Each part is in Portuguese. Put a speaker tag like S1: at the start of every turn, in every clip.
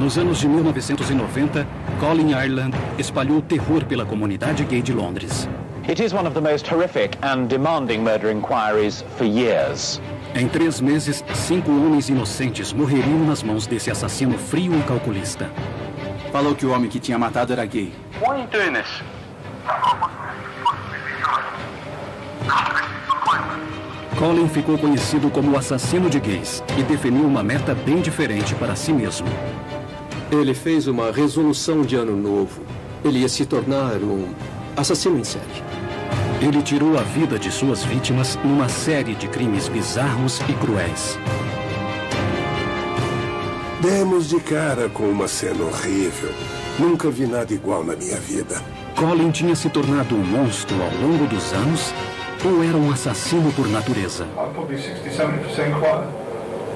S1: Nos anos de 1990, Colin Ireland espalhou terror pela comunidade gay de Londres.
S2: It is one of the most horrific and demanding murder inquiries for years.
S1: Em 3 meses, 5 homens inocentes morreriam nas mãos desse assassino frio e calculista.
S3: Falou que o homem que tinha matado era gay.
S4: Why are you doing this?
S1: Colin ficou conhecido como o assassino de gays e definiu uma meta bem diferente para si mesmo.
S5: Ele fez uma resolução de ano novo. Ele ia se tornar um assassino em série.
S1: Ele tirou a vida de suas vítimas numa série de crimes bizarros e cruéis.
S6: Demos de cara com uma cena horrível. Nunca vi nada igual na minha vida.
S1: Colin tinha se tornado um monstro ao longo dos anos ou era um assassino por natureza?
S7: I'm probably 60-70% quite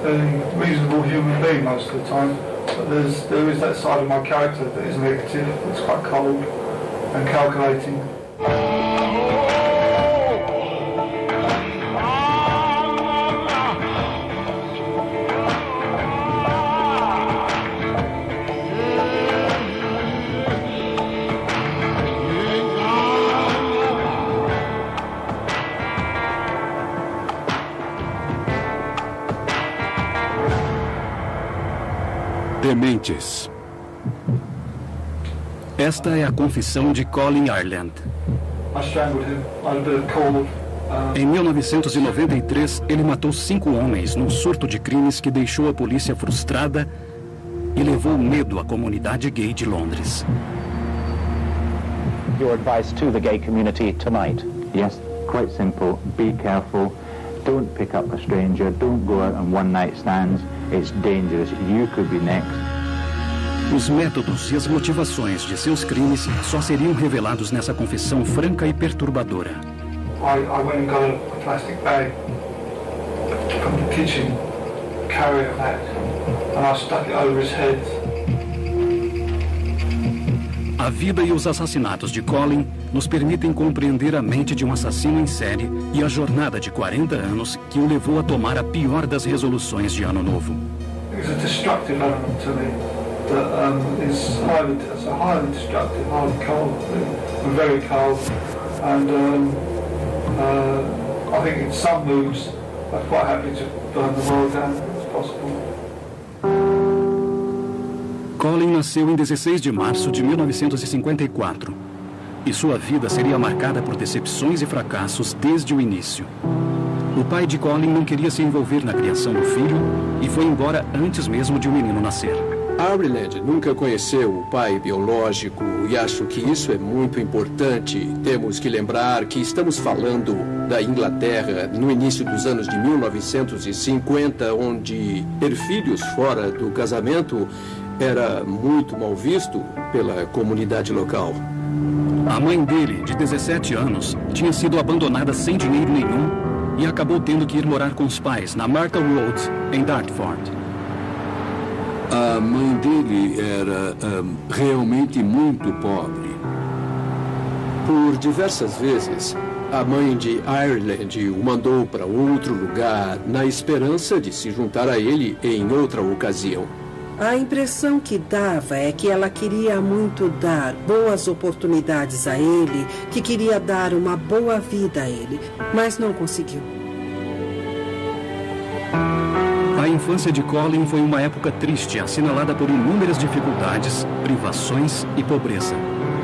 S7: a reasonable human being most of the time. But there is that side of my character that is negative. It's quite cold and calculating.
S1: Dementes. Esta é a confissão de Colin Ireland. Em 1993, ele matou 5 homens num surto de crimes que deixou a polícia frustrada e levou medo à comunidade gay de Londres.
S2: Your advice to the gay community tonight?
S8: Yes, quite simple. Be careful. Don't pick up a stranger. Don't go out on one-night stands. It's dangerous. You could be next.
S1: Os métodos e as motivações de seus crimes só seriam revelados nessa confissão franca e perturbadora.
S7: I went and got a plastic bag from the kitchen, carrier bag, and I stuck it over his head.
S1: A vida e os assassinatos de Colin nos permitem compreender a mente de um assassino em série e a jornada de 40 anos que o levou a tomar a pior das resoluções de Ano Novo.
S7: It's a destructive element to me that is highly destructive, highly cold, and very cold, and I think in some moods I'm quite happy to burn the world down if it's possible.
S1: Colin nasceu em 16 de março de 1954 e sua vida seria marcada por decepções e fracassos desde o início. O pai de Colin não queria se envolver na criação do filho e foi embora antes mesmo de o menino nascer.
S5: Ireland nunca conheceu o pai biológico e acho que isso é muito importante. Temos que lembrar que estamos falando da Inglaterra no início dos anos de 1950, onde ter filhos fora do casamento era muito mal visto pela comunidade local.
S1: A mãe dele, de 17 anos, tinha sido abandonada sem dinheiro nenhum e acabou tendo que ir morar com os pais na Martha Road, em Dartford.
S9: A mãe dele era realmente muito pobre.
S5: Por diversas vezes, a mãe de Ireland o mandou para outro lugar na esperança de se juntar a ele em outra ocasião.
S10: A impressão que dava é que ela queria muito dar boas oportunidades a ele, que queria dar uma boa vida a ele, mas não conseguiu.
S1: A infância de Colin foi uma época triste, assinalada por inúmeras dificuldades, privações e pobreza.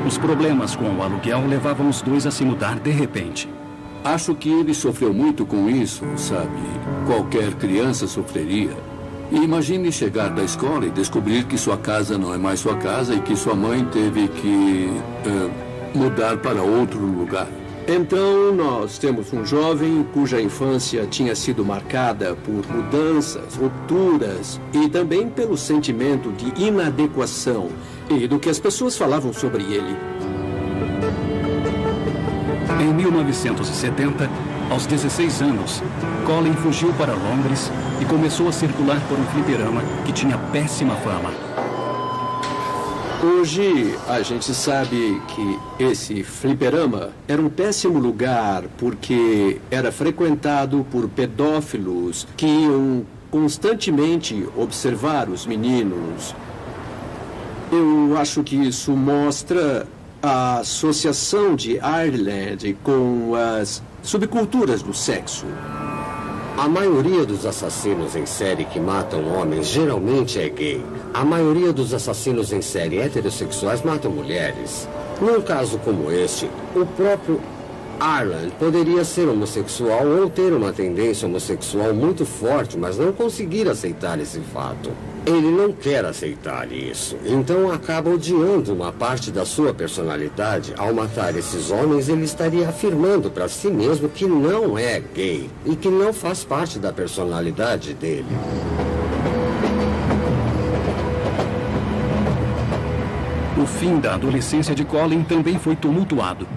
S1: Os problemas com o aluguel levavam os dois a se mudar de repente.
S9: Acho que ele sofreu muito com isso, sabe? Qualquer criança sofreria. E imagine chegar da escola e descobrir que sua casa não é mais sua casa e que sua mãe teve que mudar para outro lugar.
S5: Então, nós temos um jovem cuja infância tinha sido marcada por mudanças, rupturas e também pelo sentimento de inadequação e do que as pessoas falavam sobre ele.
S1: Em 1970, aos 16 anos, Colin fugiu para Londres e começou a circular por um fliperama que tinha péssima fama.
S5: Hoje, a gente sabe que esse fliperama era um péssimo lugar porque era frequentado por pedófilos que iam constantemente observar os meninos. Eu acho que isso mostra a associação de Ireland com as subculturas do sexo.
S4: A maioria dos assassinos em série que matam homens geralmente é gay. A maioria dos assassinos em série heterossexuais matam mulheres. Num caso como este, o próprio Ireland poderia ser homossexual ou ter uma tendência homossexual muito forte, mas não conseguir aceitar esse fato. Ele não quer aceitar isso, então acaba odiando uma parte da sua personalidade. Ao matar esses homens, ele estaria afirmando para si mesmo que não é gay e que não faz parte da personalidade dele.
S1: O fim da adolescência de Colin também foi tumultuado.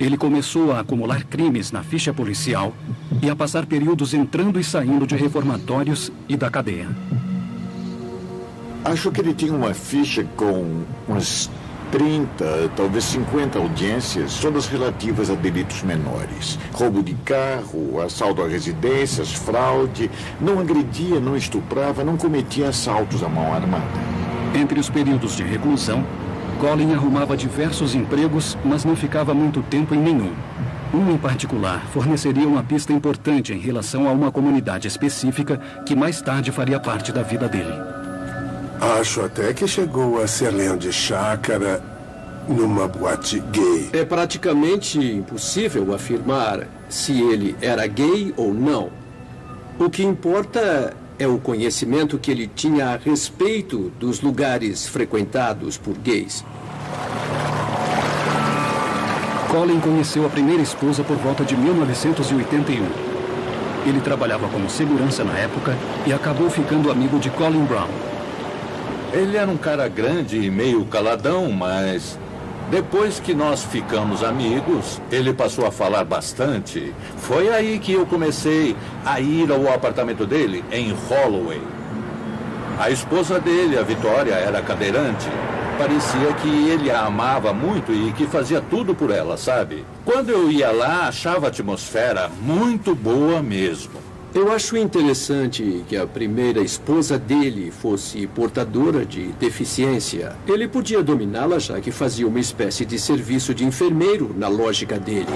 S1: Ele começou a acumular crimes na ficha policial e a passar períodos entrando e saindo de reformatórios e da cadeia.
S11: Acho que ele tinha uma ficha com umas 30, talvez 50 audiências, todas relativas a delitos menores. Roubo de carro, assalto a residências, fraude. Não agredia, não estuprava, não cometia assaltos à mão armada.
S1: Entre os períodos de reclusão, Colin arrumava diversos empregos, mas não ficava muito tempo em nenhum. Um em particular forneceria uma pista importante em relação a uma comunidade específica que mais tarde faria parte da vida dele.
S6: Acho até que chegou a ser leão de chácara numa boate gay.
S5: É praticamente impossível afirmar se ele era gay ou não. O que importa é o conhecimento que ele tinha a respeito dos lugares frequentados por gays.
S1: Colin conheceu a primeira esposa por volta de 1981. Ele trabalhava como segurança na época e acabou ficando amigo de Colin Brown.
S12: Ele era um cara grande e meio caladão, mas depois que nós ficamos amigos, ele passou a falar bastante. Foi aí que eu comecei a ir ao apartamento dele, em Holloway. A esposa dele, a Vitória, era cadeirante. Parecia que ele a amava muito e que fazia tudo por ela, sabe? Quando eu ia lá, achava a atmosfera muito boa mesmo.
S5: Eu acho interessante que a primeira esposa dele fosse portadora de deficiência. Ele podia dominá-la, já que fazia uma espécie de serviço de enfermeiro na lógica dele.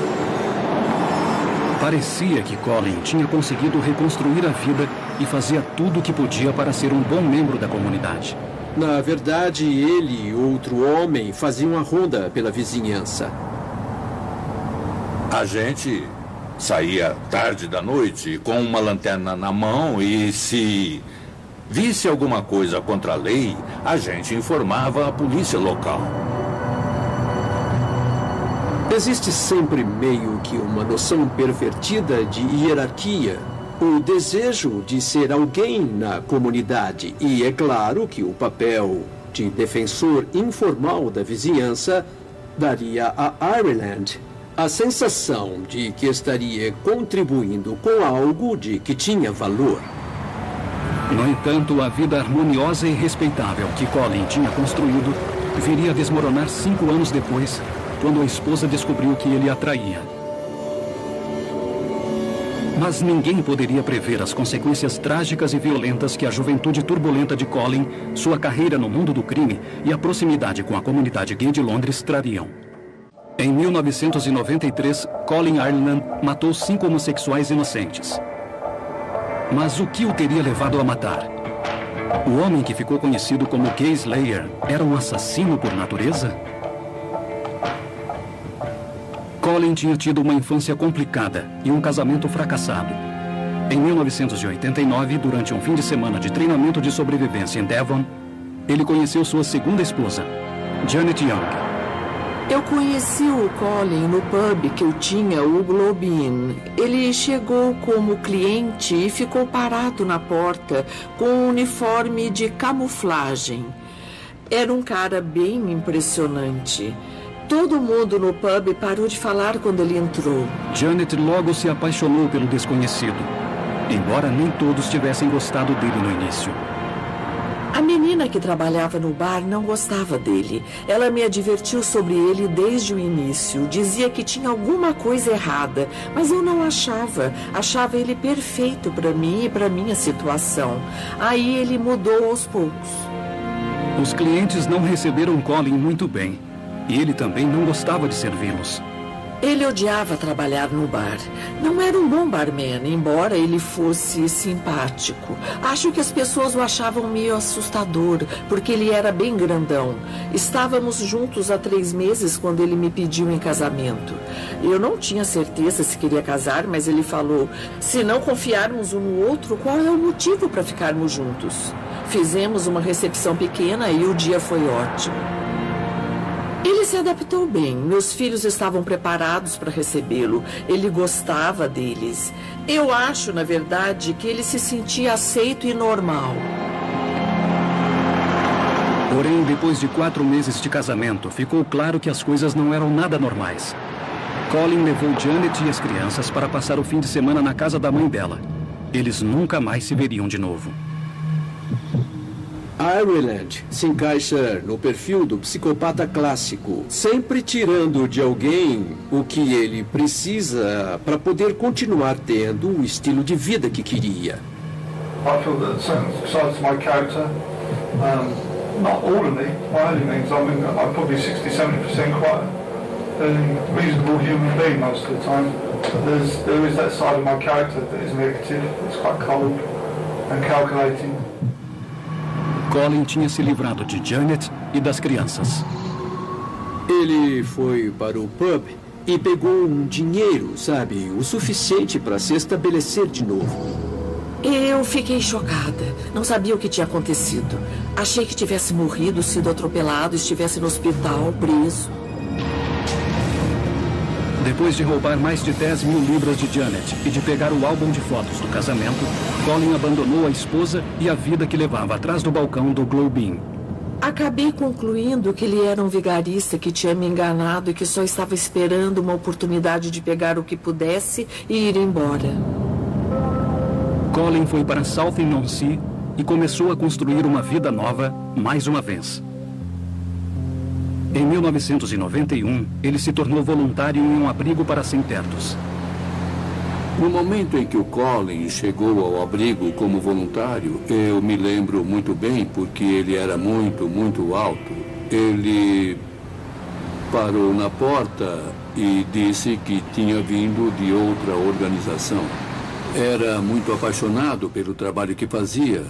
S1: Parecia que Colin tinha conseguido reconstruir a vida e fazia tudo o que podia para ser um bom membro da comunidade.
S5: Na verdade, ele e outro homem faziam a ronda pela vizinhança.
S12: A gente saía tarde da noite com uma lanterna na mão e, se visse alguma coisa contra a lei, a gente informava a polícia local.
S5: Existe sempre meio que uma noção pervertida de hierarquia, o desejo de ser alguém na comunidade. E é claro que o papel de defensor informal da vizinhança daria a Ireland a sensação de que estaria contribuindo com algo de que tinha valor.
S1: No entanto, a vida harmoniosa e respeitável que Colin tinha construído viria a desmoronar 5 anos depois, quando a esposa descobriu que ele a traía. Mas ninguém poderia prever as consequências trágicas e violentas que a juventude turbulenta de Colin, sua carreira no mundo do crime e a proximidade com a comunidade gay de Londres trariam. Em 1993, Colin Ireland matou 5 homossexuais inocentes. Mas o que o teria levado a matar? O homem que ficou conhecido como Gay Slayer era um assassino por natureza? Colin tinha tido uma infância complicada e um casamento fracassado. Em 1989, durante um fim de semana de treinamento de sobrevivência em Devon, ele conheceu sua segunda esposa, Janet Young.
S13: Eu conheci o Colin no pub que eu tinha, o Globe Inn. Ele chegou como cliente e ficou parado na porta com um uniforme de camuflagem. Era um cara bem impressionante. Todo mundo no pub parou de falar quando ele entrou.
S1: Janet logo se apaixonou pelo desconhecido, embora nem todos tivessem gostado dele no início.
S13: A menina que trabalhava no bar não gostava dele. Ela me advertiu sobre ele desde o início. Dizia que tinha alguma coisa errada, mas eu não achava. Achava ele perfeito para mim e para minha situação. Aí ele mudou aos poucos.
S1: Os clientes não receberam Colin muito bem. E ele também não gostava de servi-los.
S13: Ele odiava trabalhar no bar. Não era um bom barman, embora ele fosse simpático. Acho que as pessoas o achavam meio assustador, porque ele era bem grandão. Estávamos juntos há 3 meses quando ele me pediu em casamento. Eu não tinha certeza se queria casar, mas ele falou: se não confiarmos um no outro, qual é o motivo para ficarmos juntos? Fizemos uma recepção pequena e o dia foi ótimo. Ele se adaptou bem. Meus filhos estavam preparados para recebê-lo. Ele gostava deles. Eu acho, na verdade, que ele se sentia aceito e normal.
S1: Porém, depois de 4 meses de casamento, ficou claro que as coisas não eram nada normais. Colin levou Janet e as crianças para passar o fim de semana na casa da mãe dela. Eles nunca mais se veriam de novo.
S5: Ireland se encaixa no perfil do psicopata clássico, sempre tirando de alguém o que ele precisa para poder continuar tendo o estilo de vida que queria.
S7: I feel that certain sides of my character, not all of me, by any means, I mean, I'm probably 60-70% quite a reasonable human being most of the time. But there is that side of my character that is negative, it's quite cold and calculating.
S1: Colin tinha se livrado de Janet e das crianças.
S5: Ele foi para o pub e pegou um dinheiro, sabe, o suficiente para se estabelecer de novo.
S13: Eu fiquei chocada. Não sabia o que tinha acontecido. Achei que tivesse morrido, sido atropelado, estivesse no hospital, preso.
S1: Depois de roubar mais de 10 mil libras de Janet e de pegar o álbum de fotos do casamento, Colin abandonou a esposa e a vida que levava atrás do balcão do Globe Inn.
S13: Acabei concluindo que ele era um vigarista que tinha me enganado e que só estava esperando uma oportunidade de pegar o que pudesse e ir embora.
S1: Colin foi para Southend-on-Sea e começou a construir uma vida nova mais uma vez. Em 1991, ele se tornou voluntário em um abrigo para sem-tetos.
S9: No momento em que o Colin chegou ao abrigo como voluntário, eu me lembro muito bem porque ele era muito alto. Ele parou na porta e disse que tinha vindo de outra organização. Era muito apaixonado pelo trabalho que fazia.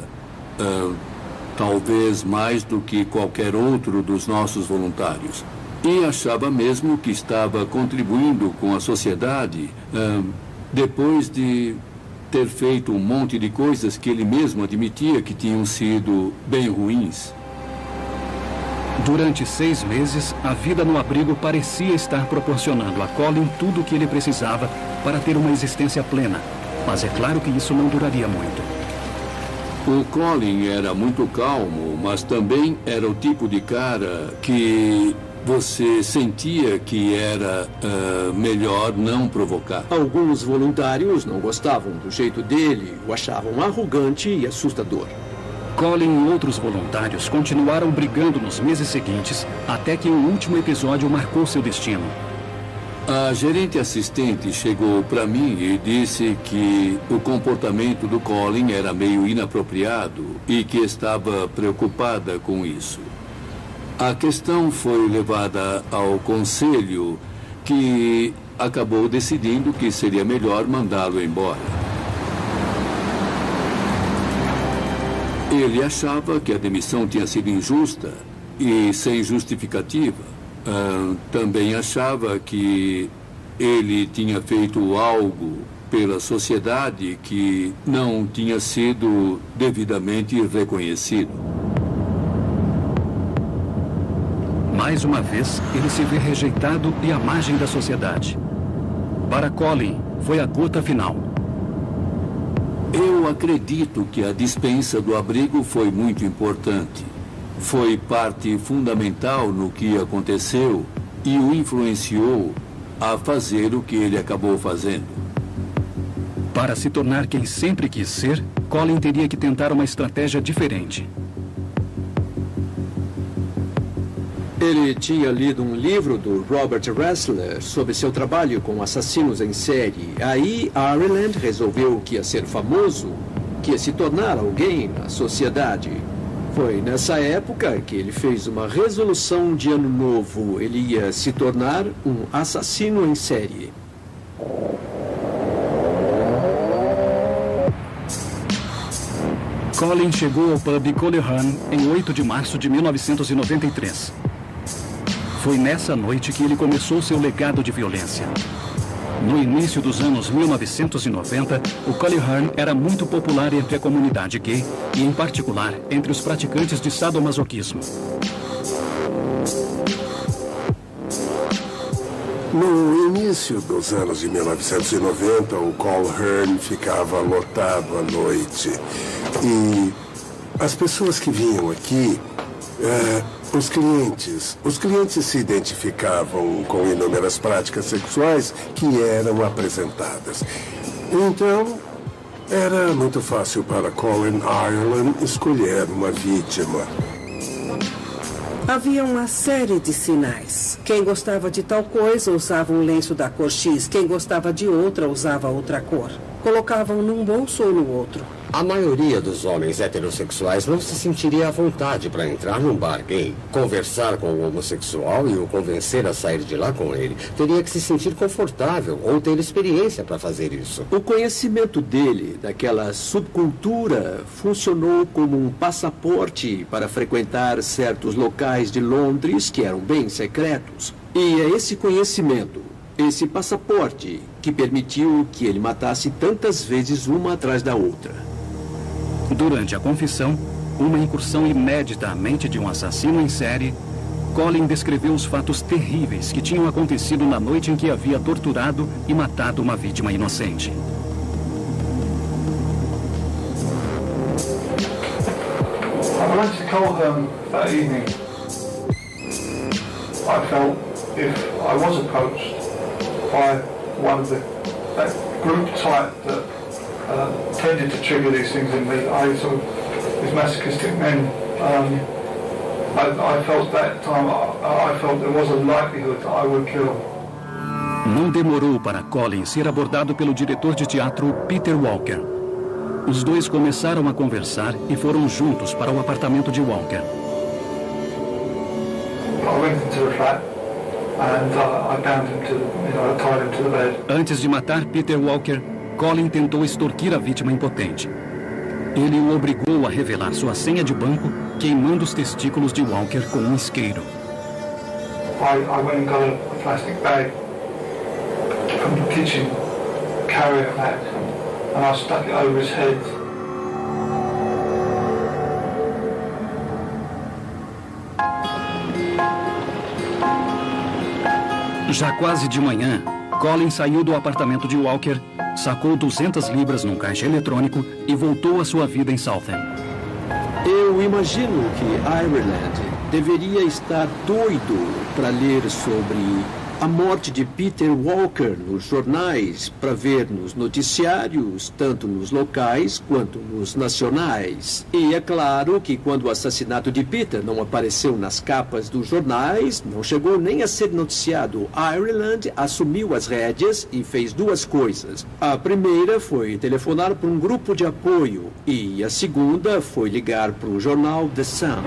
S9: Talvez mais do que qualquer outro dos nossos voluntários. E achava mesmo que estava contribuindo com a sociedade depois de ter feito um monte de coisas que ele mesmo admitia que tinham sido bem ruins.
S1: Durante 6 meses, a vida no abrigo parecia estar proporcionando a Colin tudo o que ele precisava para ter uma existência plena. Mas é claro que isso não duraria muito.
S9: O Colin era muito calmo, mas também era o tipo de cara que você sentia que era melhor não provocar.
S5: Alguns voluntários não gostavam do jeito dele, o achavam arrogante e assustador.
S1: Colin e outros voluntários continuaram brigando nos meses seguintes, até que o último episódio marcou seu destino.
S9: A gerente assistente chegou para mim e disse que o comportamento do Colin era meio inapropriado e que estava preocupada com isso. A questão foi levada ao conselho, que acabou decidindo que seria melhor mandá-lo embora. Ele achava que a demissão tinha sido injusta e sem justificativa. Também achava que ele tinha feito algo pela sociedade que não tinha sido devidamente reconhecido.
S1: Mais uma vez, ele se vê rejeitado e à margem da sociedade. Para Colin, foi a gota final.
S9: Eu acredito que a dispensa do abrigo foi muito importante. Foi parte fundamental no que aconteceu e o influenciou a fazer o que ele acabou fazendo.
S1: Para se tornar quem sempre quis ser, Colin teria que tentar uma estratégia diferente.
S5: Ele tinha lido um livro do Robert Ressler sobre seu trabalho com assassinos em série. Aí, Ireland resolveu que ia ser famoso, que ia se tornar alguém na sociedade. Foi nessa época que ele fez uma resolução de ano novo. Ele ia se tornar um assassino em série.
S1: Colin chegou ao pub Coleraine em 8 de março de 1993. Foi nessa noite que ele começou seu legado de violência. No início dos anos 1990, o Coleraine era muito popular entre a comunidade gay e, em particular, entre os praticantes de sadomasoquismo.
S6: No início dos anos de 1990, o Coleraine ficava lotado à noite. E as pessoas que vinham aqui, os clientes se identificavam com inúmeras práticas sexuais que eram apresentadas. Então, era muito fácil para Colin Ireland escolher uma vítima.
S10: Havia uma série de sinais. Quem gostava de tal coisa usava um lenço da cor X. Quem gostava de outra usava outra cor. Colocavam num bolso ou no outro.
S4: A maioria dos homens heterossexuais não se sentiria à vontade para entrar num bar gay, conversar com o homossexual e o convencer a sair de lá com ele. Teria que se sentir confortável ou ter experiência para fazer isso.
S5: O conhecimento dele daquela subcultura funcionou como um passaporte para frequentar certos locais de Londres que eram bem secretos. E é esse conhecimento, esse passaporte, que permitiu que ele matasse tantas vezes uma atrás da outra.
S1: Durante a confissão, uma incursão inédita à mente de um assassino em série, Colin descreveu os fatos terríveis que tinham acontecido na noite em que havia torturado e matado uma vítima inocente.
S7: I went to Coleraine that evening. I felt if I was approached by one of that group type that tended to trigger these things in me, these masochistic men, I felt that time, I felt there was a likelihood that I would kill.
S1: Não demorou para Colin ser abordado pelo diretor de teatro Peter Walker. Os dois começaram a conversar e foram juntos para o apartamento de Walker.
S7: I went into the flat and I bound him to, I tied him to the bed.
S1: Antes de matar Peter Walker, Colin tentou extorquir a vítima impotente. Ele o obrigou a revelar sua senha de banco, queimando os testículos de Walker com um isqueiro.
S7: I went and got a plastic bag from the kitchen, carrier bag, and I stuck it over his head.
S1: Já quase de manhã, Colin saiu do apartamento de Walker, sacou 200 libras num caixa eletrônico e voltou à sua vida em Southend.
S5: Eu imagino que Ireland deveria estar doido para ler sobre a morte de Peter Walker nos jornais, para ver nos noticiários, tanto nos locais quanto nos nacionais. E é claro que quando o assassinato de Peter não apareceu nas capas dos jornais, não chegou nem a ser noticiado, Ireland assumiu as rédeas e fez duas coisas. A primeira foi telefonar para um grupo de apoio e a segunda foi ligar para o jornal The Sun.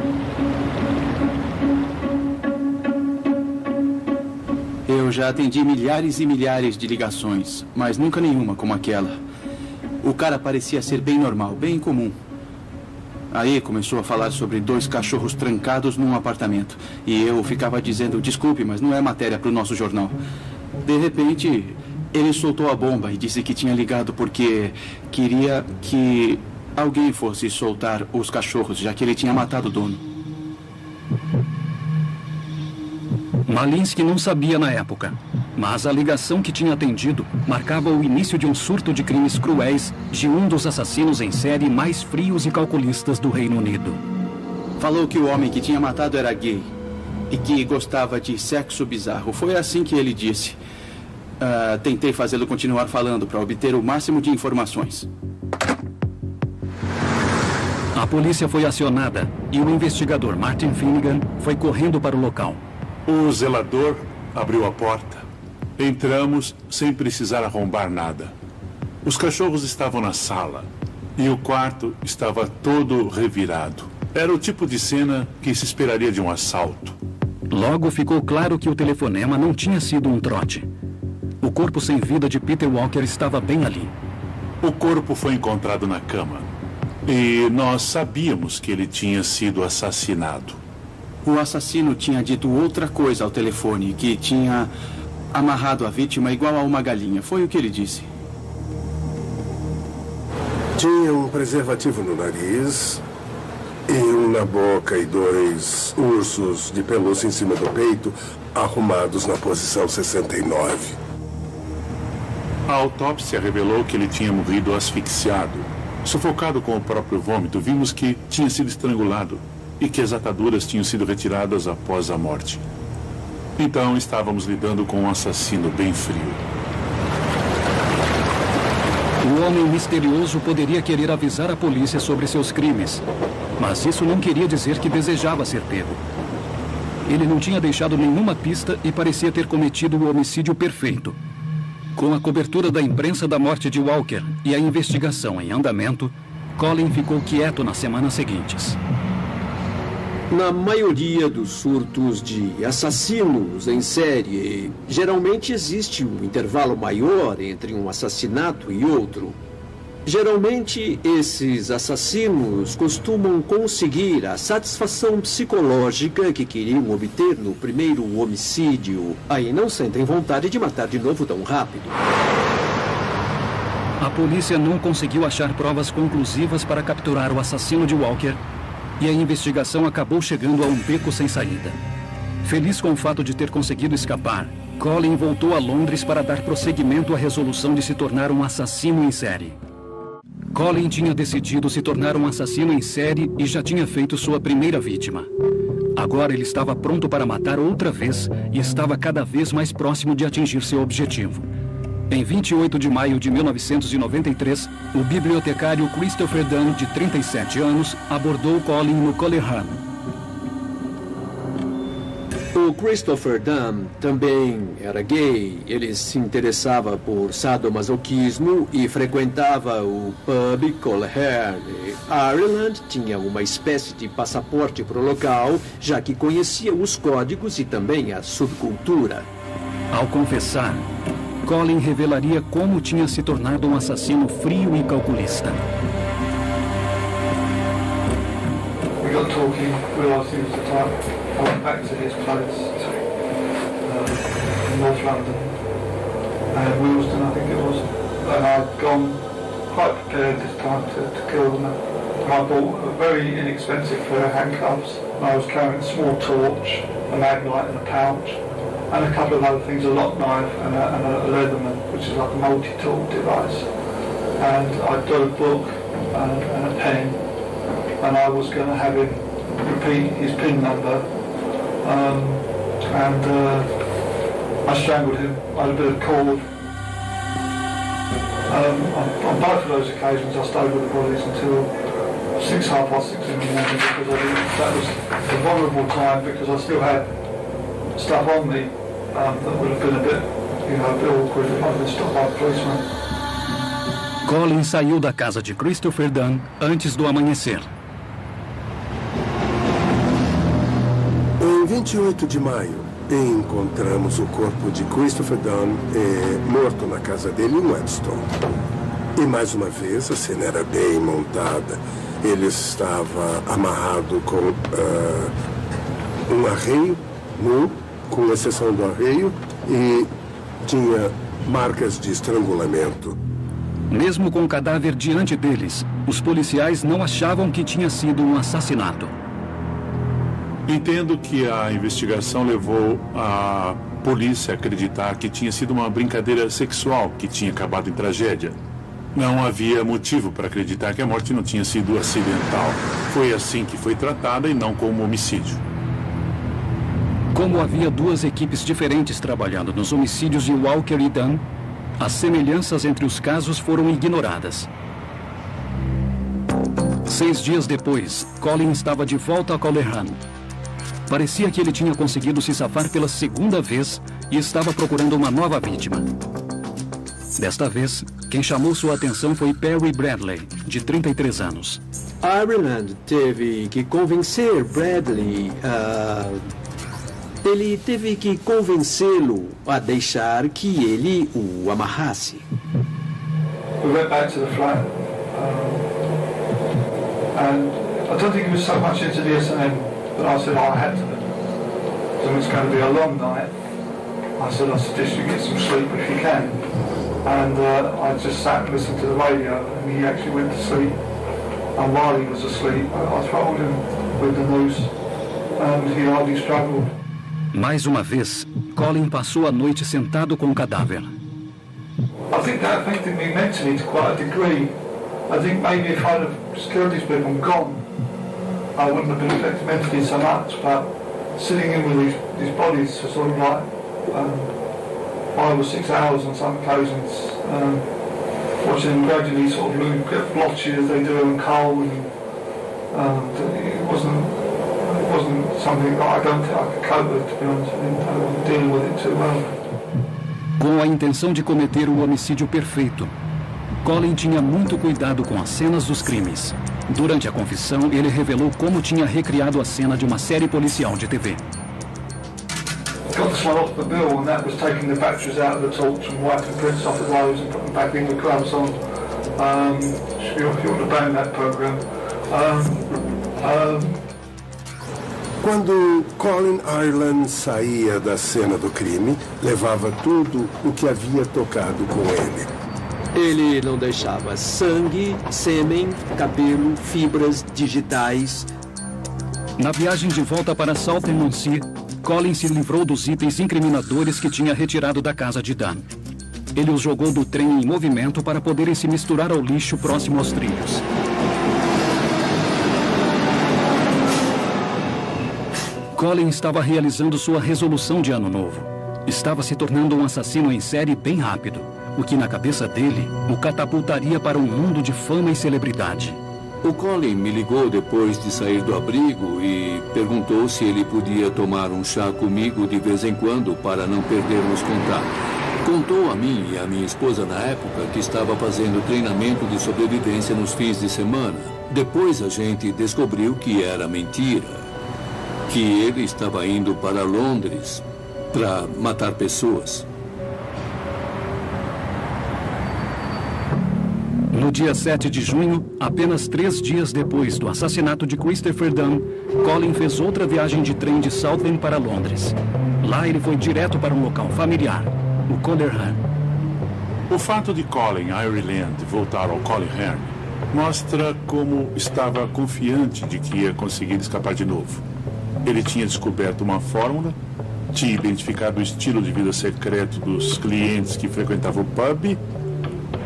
S3: Eu já atendi milhares e milhares de ligações, mas nunca nenhuma como aquela. O cara parecia ser bem normal, bem comum. Aí começou a falar sobre 2 cachorros trancados num apartamento. E eu ficava dizendo, desculpe, mas não é matéria para o nosso jornal. De repente, ele soltou a bomba e disse que tinha ligado porque queria que alguém fosse soltar os cachorros, já que ele tinha matado o dono.
S1: Malinsky não sabia na época, mas a ligação que tinha atendido marcava o início de um surto de crimes cruéis de um dos assassinos em série mais frios e calculistas do Reino Unido.
S3: Falou que o homem que tinha matado era gay e que gostava de sexo bizarro. Foi assim que ele disse. Tentei fazê-lo continuar falando para obter o máximo de informações.
S1: A polícia foi acionada e o investigador Martin Finnegan foi correndo para o local.
S14: O zelador abriu a porta. Entramos sem precisar arrombar nada. Os cachorros estavam na sala e o quarto estava todo revirado. Era o tipo de cena que se esperaria de um assalto.
S1: Logo ficou claro que o telefonema não tinha sido um trote. O corpo sem vida de Peter Walker estava bem ali.
S14: O corpo foi encontrado na cama. E nós sabíamos que ele tinha sido assassinado.
S3: O assassino tinha dito outra coisa ao telefone, que tinha amarrado a vítima igual a uma galinha. Foi o que ele disse.
S6: Tinha um preservativo no nariz, e um na boca e 2 ursos de pelúcia em cima do peito, arrumados na posição 69.
S14: A autópsia revelou que ele tinha morrido asfixiado. Sufocado com o próprio vômito, vimos que tinha sido estrangulado e que as ataduras tinham sido retiradas após a morte. Então estávamos lidando com um assassino bem frio.
S1: O homem misterioso poderia querer avisar a polícia sobre seus crimes, mas isso não queria dizer que desejava ser pego. Ele não tinha deixado nenhuma pista e parecia ter cometido o homicídio perfeito. Com a cobertura da imprensa da morte de Walker e a investigação em andamento, Colin ficou quieto nas semanas seguintes.
S5: Na maioria dos surtos de assassinos em série, geralmente existe um intervalo maior entre um assassinato e outro. Geralmente, esses assassinos costumam conseguir a satisfação psicológica que queriam obter no primeiro homicídio. Aí não sentem vontade de matar de novo tão rápido.
S1: A polícia não conseguiu achar provas conclusivas para capturar o assassino de Walker e a investigação acabou chegando a um beco sem saída. Feliz com o fato de ter conseguido escapar, Colin voltou a Londres para dar prosseguimento à resolução de se tornar um assassino em série. Colin tinha decidido se tornar um assassino em série e já tinha feito sua primeira vítima. Agora ele estava pronto para matar outra vez e estava cada vez mais próximo de atingir seu objetivo. Em 28 de maio de 1993, o bibliotecário Christopher Dunn, de 37 anos, abordou Colin no Coleraine.
S5: O Christopher Dunn também era gay. Ele se interessava por sadomasoquismo e frequentava o pub Coleraine. Ireland tinha uma espécie de passaporte para o local, já que conhecia os códigos e também a subcultura.
S1: Ao confessar, Colin revelaria como tinha se tornado um assassino frio e calculista.
S7: We got talking, realised he was the type. I went back to his place in North London, Willesden I think it was, and I'd gone quite prepared this time to kill them. And I bought a very inexpensive pair of handcuffs, and I was carrying a small torch, a maglite and a pouch, and a couple of other things, a lock knife and a Leatherman, which is like a multi-tool device. And I'd got a book and a pen, and I was going to have him repeat his PIN number. I strangled him. I had a bit of cord. On both of those occasions I stayed with the bodies until 6, half past 6 in the morning, because that was a vulnerable time, because I still had stuff on me that would have been a bit awkward if I'd been stopped by a policeman.
S1: Colin saiu da casa de Christopher Dunn antes do amanhecer.
S6: Em 28 de maio, encontramos o corpo de Christopher Dunn morto na casa dele em Whetstone. E mais uma vez, a cena era bem montada. Ele estava amarrado com um arreio nu, com exceção do arreio, e tinha marcas de estrangulamento.
S1: Mesmo com o cadáver diante deles, os policiais não achavam que tinha sido um assassinato.
S14: Entendo que a investigação levou a polícia a acreditar que tinha sido uma brincadeira sexual que tinha acabado em tragédia. Não havia motivo para acreditar que a morte não tinha sido acidental. Foi assim que foi tratada e não como homicídio.
S1: Como havia duas equipes diferentes trabalhando nos homicídios de Walker e Dunn, as semelhanças entre os casos foram ignoradas. 6 dias depois, Colin estava de volta a Coleraine. Parecia que ele tinha conseguido se safar pela segunda vez e estava procurando uma nova vítima. Desta vez, quem chamou sua atenção foi Perry Bradley, de 33 anos.
S5: Ireland teve que convencer Bradley Ele teve que convencê-lo a deixar que ele o amarrasse.
S7: We went back to the flat, and I don't think he was so much into the S&M, but I said I had to. So it's going to be a long night. I suggest you get some sleep if you can. And I just sat and listened to the radio, and he actually went to sleep. And while he was asleep, I throttled him with the noose, and he hardly struggled.
S1: Mais uma vez, Colin passou a noite sentado com o cadáver.
S7: I think that affected me mentally to quite a degree. I think maybe if I'd have killed these people and gone, I wouldn't have been affected mentally so much, but sitting in with these bodies for sort of like 5 or 6 hours on some occasions, watching them gradually sort of get blotchy as they do and cold, and it wasn't something that I don't think I could cope with, to be honest with you. I wasn't dealing with it too well.
S1: Com a intenção de cometer o homicídio perfeito, Colin tinha muito cuidado com as cenas dos crimes. Durante a confissão, ele revelou como tinha recriado a cena de uma série policial de TV.
S7: Got this one off the bill, and that was taking the batteries out of the torch and wiping prints off the gloves and putting them back in with gloves on. You ought to ban that program.
S6: Quando Colin Ireland saía da cena do crime, levava tudo o que havia tocado com ele.
S5: Ele não deixava sangue, sêmen, cabelo, fibras digitais.
S1: Na viagem de volta para Salton-on-Sea, Colin se livrou dos itens incriminadores que tinha retirado da casa de Dan. Ele os jogou do trem em movimento para poderem se misturar ao lixo próximo aos trilhos. Colin estava realizando sua resolução de ano novo. Estava se tornando um assassino em série bem rápido, o que na cabeça dele o catapultaria para um mundo de fama e celebridade.
S9: O Colin me ligou depois de sair do abrigo e perguntou se ele podia tomar um chá comigo de vez em quando para não perdermos contato. Contou a mim e a minha esposa na época que estava fazendo treinamento de sobrevivência nos fins de semana. Depois a gente descobriu que era mentira. Que ele estava indo para Londres para matar pessoas.
S1: No dia 7 de junho, apenas 3 dias depois do assassinato de Christopher Dunn, Colin fez outra viagem de trem de Southend para Londres. Lá ele foi direto para um local familiar, o Coleraine.
S14: O fato de Colin Ireland voltar ao Coleraine mostra como estava confiante de que ia conseguir escapar de novo. Ele tinha descoberto uma fórmula, tinha identificado o estilo de vida secreto dos clientes que frequentavam o pub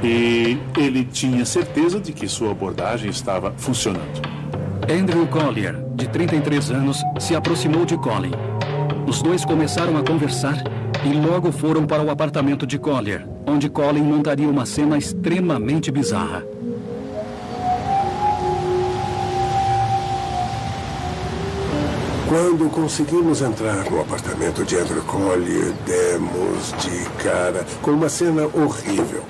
S14: e ele tinha certeza de que sua abordagem estava funcionando.
S1: Andrew Collier, de 33 anos, se aproximou de Colin. Os dois começaram a conversar e logo foram para o apartamento de Collier, onde Colin montaria uma cena extremamente bizarra.
S6: Quando conseguimos entrar no apartamento de Andrew Collier, demos de cara com uma cena horrível.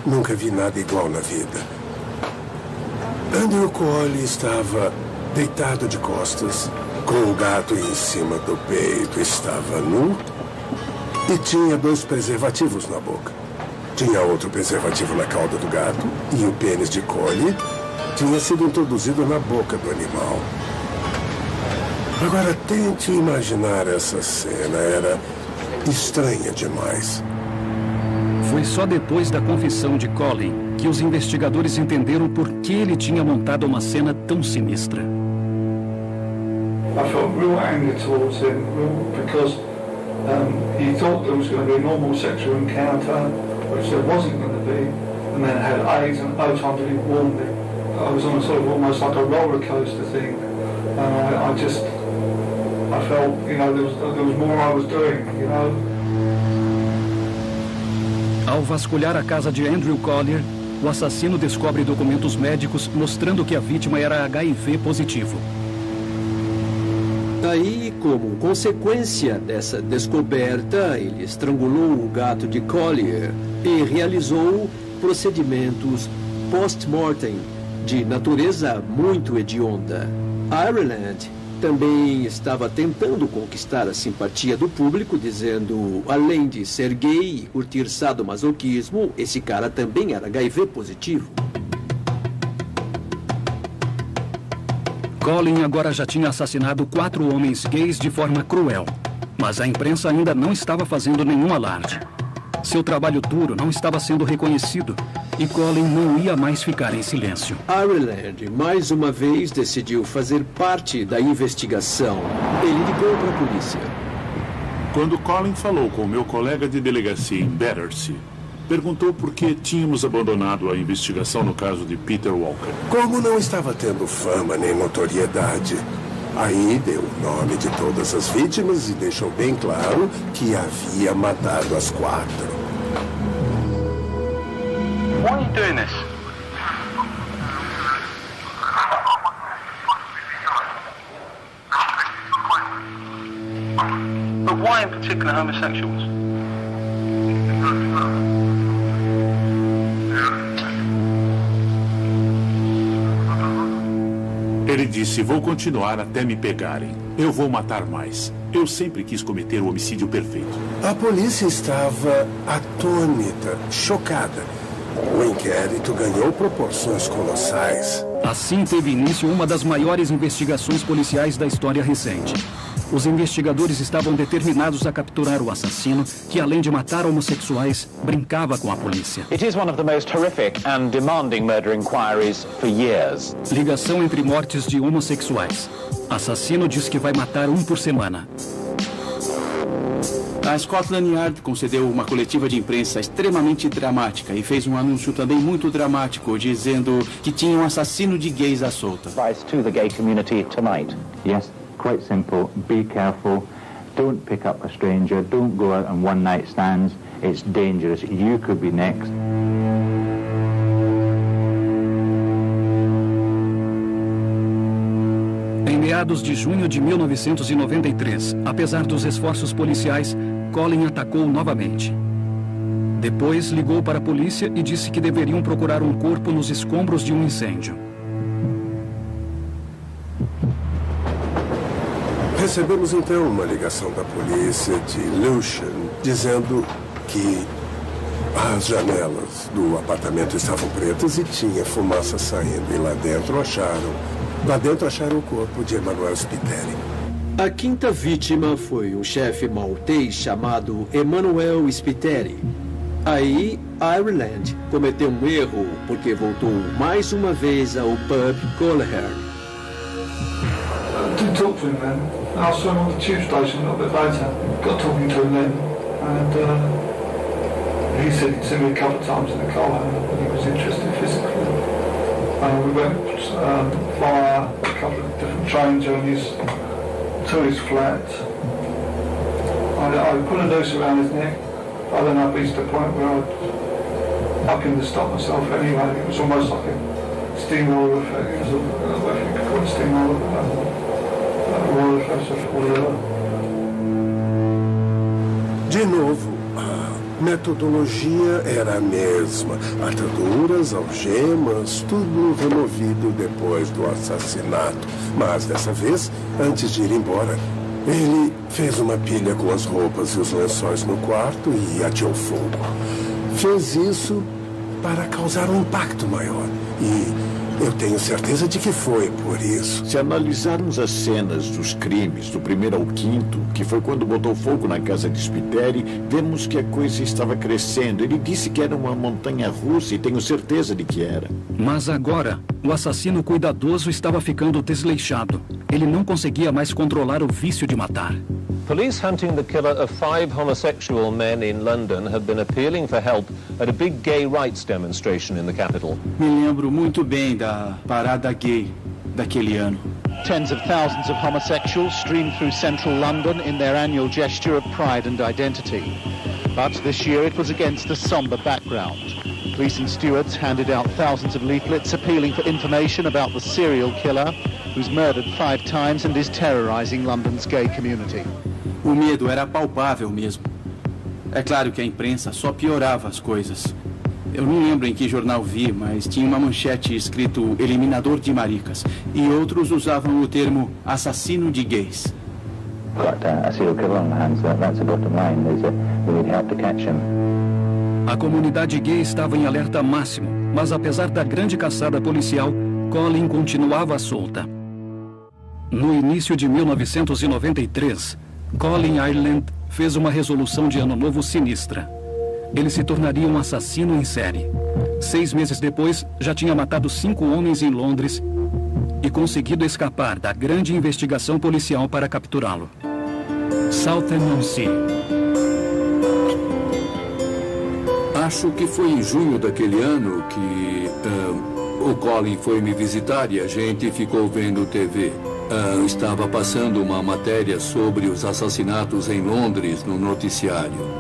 S6: Nunca vi nada igual na vida. Andrew Collier estava deitado de costas, com o gato em cima do peito, estava nu e tinha 2 preservativos na boca. Tinha outro preservativo na cauda do gato e o pênis de Collier tinha sido introduzido na boca do animal. Agora, tente imaginar essa cena. Era estranha demais.
S1: Foi só depois da confissão de Colin que os investigadores entenderam por que ele tinha montado uma cena tão sinistra.
S7: I felt real anger towards him because he thought there was going to be a normal sexual encounter, which there wasn't going to be, and then had AIDS and no time to be warned it. I was on a sort of almost like a roller coaster thing, and I felt, there was more I was doing,
S1: Ao vasculhar a casa de Andrew Collier, o assassino descobre documentos médicos mostrando que a vítima era HIV positivo.
S5: Daí, como consequência dessa descoberta, ele estrangulou o gato de Collier e realizou procedimentos post-mortem de natureza muito hedionda. Ireland também estava tentando conquistar a simpatia do público, dizendo, além de ser gay e curtir sadomasoquismo, esse cara também era HIV positivo.
S1: Colin agora já tinha assassinado 4 homens gays de forma cruel, mas a imprensa ainda não estava fazendo nenhum alarde. Seu trabalho duro não estava sendo reconhecido e Colin não ia mais ficar em silêncio.
S5: Ireland, mais uma vez, decidiu fazer parte da investigação. Ele ligou para a polícia.
S14: Quando Colin falou com meu colega de delegacia em Battersea, perguntou por que tínhamos abandonado a investigação no caso de Peter Walker.
S6: Como não estava tendo fama nem notoriedade, aí deu o nome de todas as vítimas e deixou bem claro que havia matado as 4.
S15: Why are you doing this? But why in particular homosexuals?
S14: Ele disse, vou continuar até me pegarem. Eu vou matar mais. Eu sempre quis cometer o homicídio perfeito.
S6: A polícia estava atônita, chocada. O inquérito ganhou proporções colossais.
S1: Assim teve início uma das maiores investigações policiais da história recente. Os investigadores estavam determinados a capturar o assassino, que além de matar homossexuais, brincava com a polícia.
S2: It is one of the most horrific and demanding murder inquiries for years.
S1: Ligação entre mortes de homossexuais. Assassino diz que vai matar um por semana.
S3: A Scotland Yard concedeu uma coletiva de imprensa extremamente dramática e fez um anúncio também muito dramático, dizendo que tinha um assassino de gays à solta.
S8: Advice to the gay community tonight. Yes, quite simple. Be careful. Don't pick up a stranger. Don't go out on one-night stands. It's dangerous. You could be next.
S1: Em meados de junho de 1993, apesar dos esforços policiais, Colin atacou novamente. Depois ligou para a polícia e disse que deveriam procurar um corpo nos escombros de um incêndio.
S6: Recebemos então uma ligação da polícia de Lucian dizendo que as janelas do apartamento estavam pretas e tinha fumaça saindo. E lá dentro acharam o corpo de Emanuel Spiteri.
S5: A quinta vítima foi um chefe maltês chamado Emanuel Spiteri. Aí, Ireland cometeu um erro porque voltou mais uma vez ao pub Coleherne.
S7: I did talk to him then. I saw him on the tube station a little bit later. Got talking to him then, and he said he'd seen me a couple of times in the car and he was interested physically. We went via a couple of different train journeys to his flat. I put a noose around his neck. I then I reached the point where I couldn't stop myself anyway. It was almost like a steamroller effect. It was I think you could call it steamroller effect of whatever.
S6: De novo, a metodologia era a mesma. Ataduras, algemas, tudo removido depois do assassinato. Mas dessa vez, antes de ir embora, ele fez uma pilha com as roupas e os lençóis no quarto e ateou fogo. Fez isso para causar um impacto maior. E eu tenho certeza de que foi por isso.
S11: Se analisarmos as cenas dos crimes, do 1º ao 5º, que foi quando botou fogo na casa de Spiteri, vemos que a coisa estava crescendo. Ele disse que era uma montanha-russa e tenho certeza de que era.
S1: Mas agora, o assassino cuidadoso estava ficando desleixado. Ele não conseguia mais controlar o vício de matar.
S16: Police hunting the killer of 5 homosexual men in London have been appealing for help at a big gay rights demonstration in the capital.
S3: Me lembro muito bem da parada gay daquele ano.
S17: Tens of thousands of homosexuals streamed through central London in their annual gesture of pride and identity. But this year it was against a somber background. Police and stewards handed out thousands of leaflets appealing for information about the serial killer who's murdered 5 times and is terrorizing London's gay community.
S3: O medo era palpável mesmo. É claro que a imprensa só piorava as coisas. Eu não lembro em que jornal vi, mas tinha uma manchete escrito eliminador de maricas. E outros usavam o termo assassino de gays.
S1: A comunidade gay estava em alerta máximo, mas apesar da grande caçada policial, Colin continuava solta. No início de 1993, Colin Ireland fez uma resolução de ano novo sinistra. Ele se tornaria um assassino em série. 6 meses depois, já tinha matado 5 homens em Londres e conseguido escapar da grande investigação policial para capturá-lo. Southend-on-Sea.
S9: Acho que foi em junho daquele ano que o Colin foi me visitar e a gente ficou vendo TV. Estava passando uma matéria sobre os assassinatos em Londres no noticiário.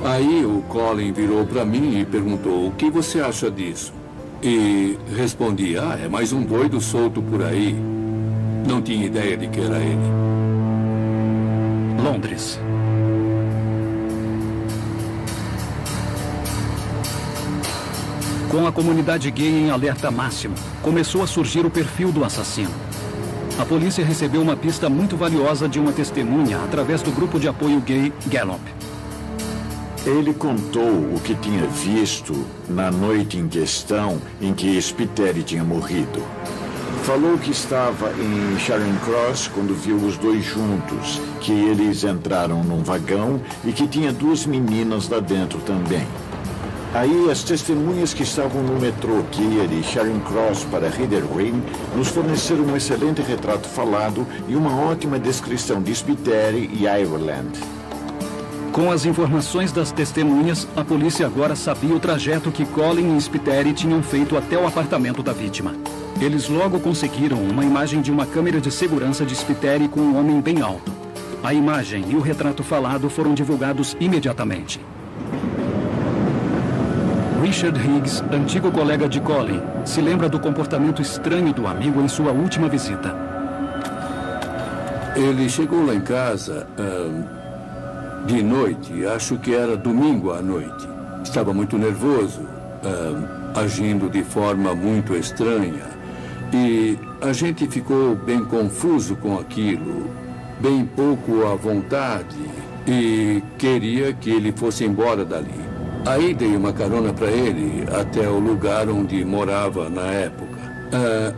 S9: Aí o Colin virou para mim e perguntou: o que você acha disso? E respondi: é mais um doido solto por aí. Não tinha ideia de que era ele.
S1: Londres. Com a comunidade gay em alerta máximo, começou a surgir o perfil do assassino. A polícia recebeu uma pista muito valiosa de uma testemunha através do grupo de apoio gay Gallup.
S11: Ele contou o que tinha visto na noite em questão em que Spiteri tinha morrido. Falou que estava em Charing Cross quando viu os dois juntos, que eles entraram num vagão e que tinha 2 meninas lá dentro também. Aí as testemunhas que estavam no metrô que ia de Charing Cross para Reader Green nos forneceram um excelente retrato falado e uma ótima descrição de Spiteri e Ireland.
S1: Com as informações das testemunhas, a polícia agora sabia o trajeto que Colin e Spiteri tinham feito até o apartamento da vítima. Eles logo conseguiram uma imagem de uma câmera de segurança de Spiteri com um homem bem alto. A imagem e o retrato falado foram divulgados imediatamente. Richard Higgs, antigo colega de Colin, se lembra do comportamento estranho do amigo em sua última visita.
S9: Ele chegou lá em casa de noite, acho que era domingo à noite. Estava muito nervoso, agindo de forma muito estranha. E a gente ficou bem confuso com aquilo, bem pouco à vontade, e queria que ele fosse embora dali. Aí dei uma carona para ele até o lugar onde morava na época.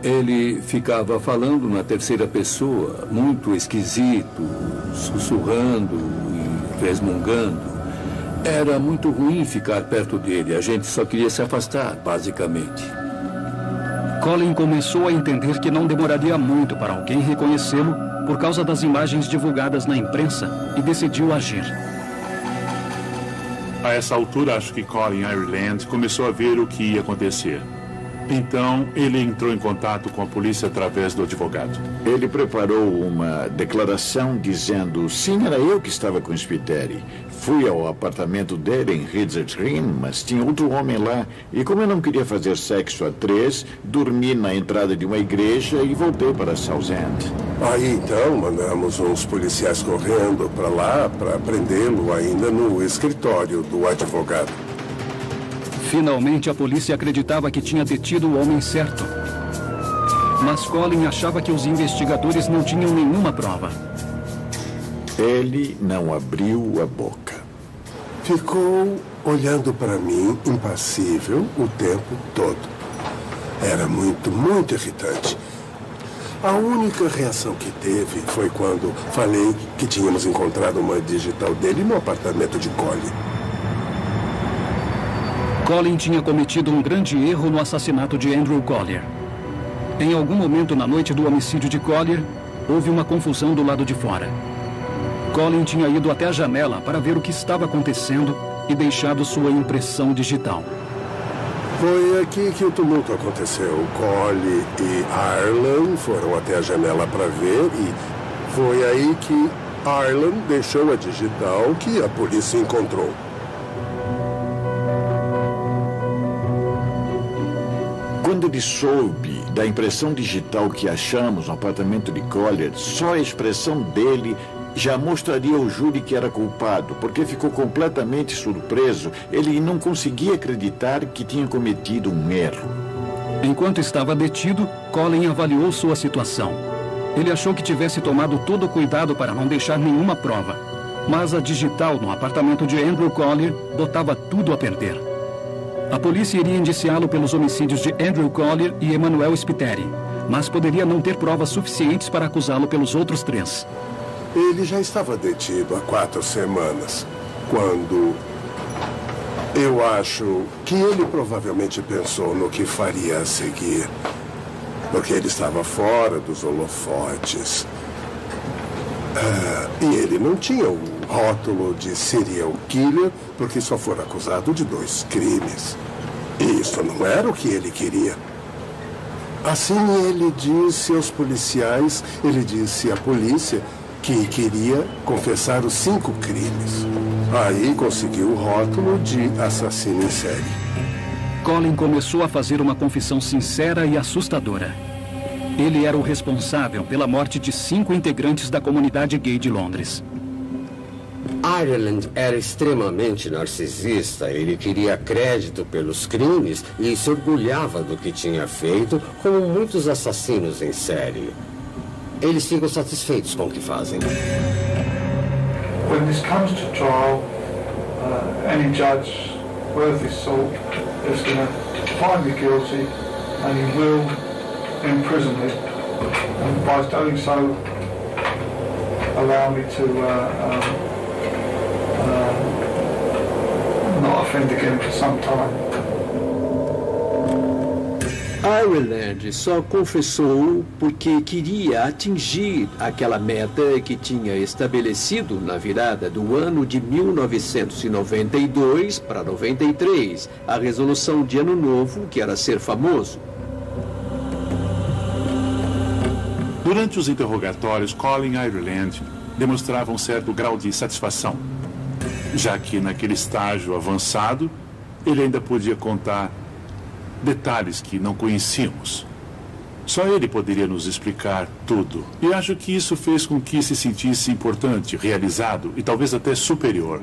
S9: Ele ficava falando na terceira pessoa, muito esquisito, sussurrando e resmungando. Era muito ruim ficar perto dele, a gente só queria se afastar, basicamente.
S1: Colin começou a entender que não demoraria muito para alguém reconhecê-lo por causa das imagens divulgadas na imprensa e decidiu agir.
S14: A essa altura, acho que Colin Ireland começou a ver o que ia acontecer. Então, ele entrou em contato com a polícia através do advogado.
S11: Ele preparou uma declaração dizendo: sim, era eu que estava com Spiteri. Fui ao apartamento dele em Reader's Green, mas tinha outro homem lá. E como eu não queria fazer sexo a 3, dormi na entrada de uma igreja e voltei para Southend.
S6: Aí então mandamos uns policiais correndo para lá para prendê-lo ainda no escritório do advogado.
S1: Finalmente, a polícia acreditava que tinha detido o homem certo. Mas Colin achava que os investigadores não tinham nenhuma prova.
S11: Ele não abriu a boca.
S6: Ficou olhando para mim, impassível, o tempo todo. Era muito, muito irritante. A única reação que teve foi quando falei que tínhamos encontrado uma digital dele no apartamento de Colin.
S1: Colin tinha cometido um grande erro no assassinato de Andrew Collier. Em algum momento na noite do homicídio de Collier, houve uma confusão do lado de fora. Colin tinha ido até a janela para ver o que estava acontecendo e deixado sua impressão digital.
S6: Foi aqui que o tumulto aconteceu. Colin e Ireland foram até a janela para ver e foi aí que Ireland deixou a digital que a polícia encontrou.
S11: Quando ele soube da impressão digital que achamos no apartamento de Collier, só a expressão dele já mostraria ao júri que era culpado, porque ficou completamente surpreso. Ele não conseguia acreditar que tinha cometido um erro.
S1: Enquanto estava detido, Colin avaliou sua situação. Ele achou que tivesse tomado todo o cuidado para não deixar nenhuma prova. Mas a digital no apartamento de Andrew Collier botava tudo a perder. A polícia iria indiciá-lo pelos homicídios de Andrew Collier e Emanuel Spiteri, mas poderia não ter provas suficientes para acusá-lo pelos outros 3.
S6: Ele já estava detido há 4 semanas, quando eu acho que ele provavelmente pensou no que faria a seguir, porque ele estava fora dos holofotes. E ele não tinha o rótulo de serial killer, porque só foi acusado de 2 crimes. E isso não era o que ele queria. Assim ele disse aos policiais, ele disse à polícia que queria confessar os 5 crimes. Aí conseguiu o rótulo de assassino em série.
S1: Colin começou a fazer uma confissão sincera e assustadora. Ele era o responsável pela morte de 5 integrantes da comunidade gay de Londres.
S4: Ireland era extremamente narcisista. Ele queria crédito pelos crimes e se orgulhava do que tinha feito, como muitos assassinos em série. Eles ficam satisfeitos com o que fazem.
S7: When this comes to trial, any judge worth his salt is going to find me guilty and he will imprison me. And by doing so, allow me to not offend again for some time.
S5: Ireland só confessou porque queria atingir aquela meta que tinha estabelecido na virada do ano de 1992 para 93, a resolução de Ano Novo, que era ser famoso.
S14: Durante os interrogatórios, Colin e Ireland demonstravam um certo grau de satisfação, já que naquele estágio avançado, ele ainda podia contar detalhes que não conhecíamos. Só ele poderia nos explicar tudo. E acho que isso fez com que se sentisse importante, realizado e talvez até superior.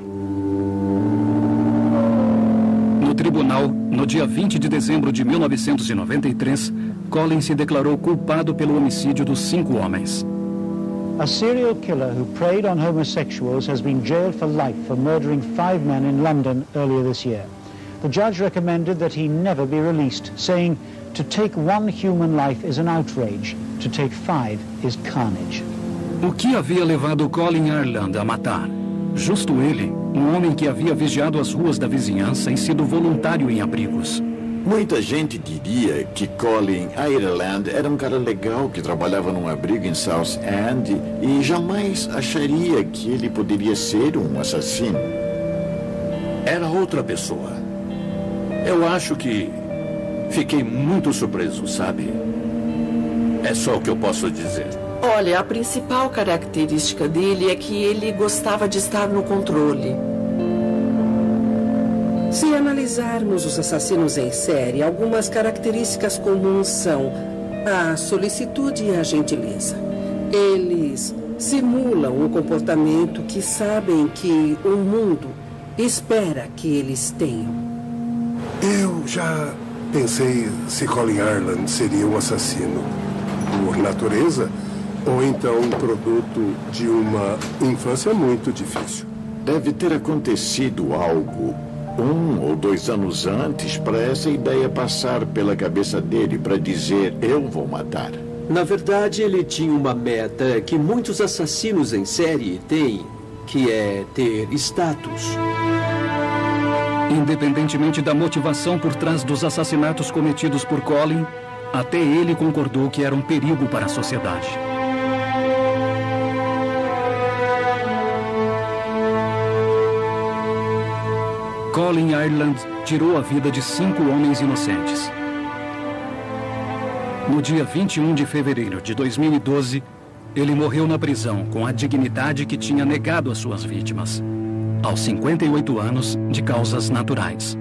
S1: No tribunal, no dia 20 de dezembro de 1993, Colin se declarou culpado pelo homicídio dos 5 homens.
S18: A serial killer who preyed on homosexuals has been jailed for life for murdering 5 men in London earlier this year. The judge recommended that he never be released, saying, "To take 1 human life is an outrage. To take 5 is carnage."
S1: O que havia levado Colin Ireland a matar? Justo ele, um homem que havia vigiado as ruas da vizinhança e sido voluntário em abrigos.
S11: Muita gente diria que Colin Ireland era um cara legal que trabalhava num abrigo em South End e jamais acharia que ele poderia ser um assassino.
S12: Era outra pessoa. Eu acho que fiquei muito surpreso, sabe? É só o que eu posso dizer.
S13: Olha, a principal característica dele é que ele gostava de estar no controle.
S10: Se analisarmos os assassinos em série, algumas características comuns são a solicitude e a gentileza. Eles simulam um comportamento que sabem que o mundo espera que eles tenham.
S6: Eu já pensei se Colin Ireland seria um assassino por natureza ou então um produto de uma infância muito difícil.
S11: Deve ter acontecido algo 1 ou 2 anos antes para essa ideia passar pela cabeça dele para dizer, eu vou matar.
S5: Na verdade, ele tinha uma meta que muitos assassinos em série têm, que é ter status.
S1: Independentemente da motivação por trás dos assassinatos cometidos por Colin, até ele concordou que era um perigo para a sociedade. Colin Ireland tirou a vida de 5 homens inocentes. No dia 21 de fevereiro de 2012, ele morreu na prisão com a dignidade que tinha negado às suas vítimas, aos 58 anos, de causas naturais.